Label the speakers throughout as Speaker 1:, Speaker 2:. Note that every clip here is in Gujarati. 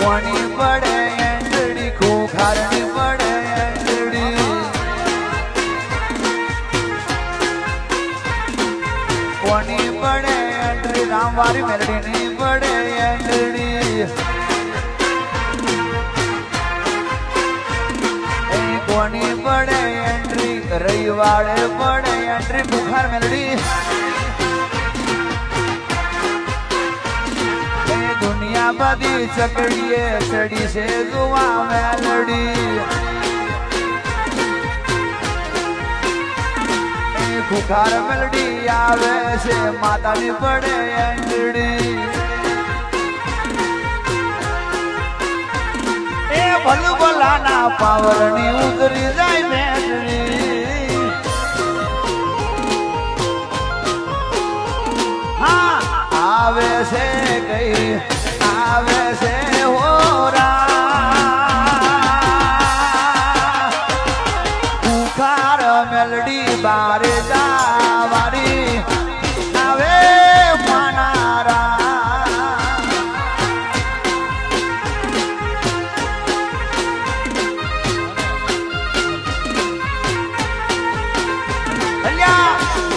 Speaker 1: કોની પડે એન્ડડી ખોખારની પડે એન્ડડી કોની પડે એન્ડડી રામવારી મેલડીની પડે એન્ડડી કોની પડે એન્ટ્રી રવિવારે પડે એન્ટ્રી બુખાર મેલડી દુનિયા બધી ચકડીએ ચડી છે દુવા મેલડી બુખાર મેલડી આવે છે માતાની પડે એન્ટ્રી ભલભલાના પાવરની ઉતરી જાય બેટરી હા આવે છે કઈ આવે છે હોરા બુખાર મેલડી બારે જાવારી આવે માનારા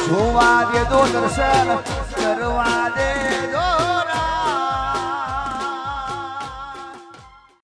Speaker 1: જોવા દે દો દર્શન કરવા દે દો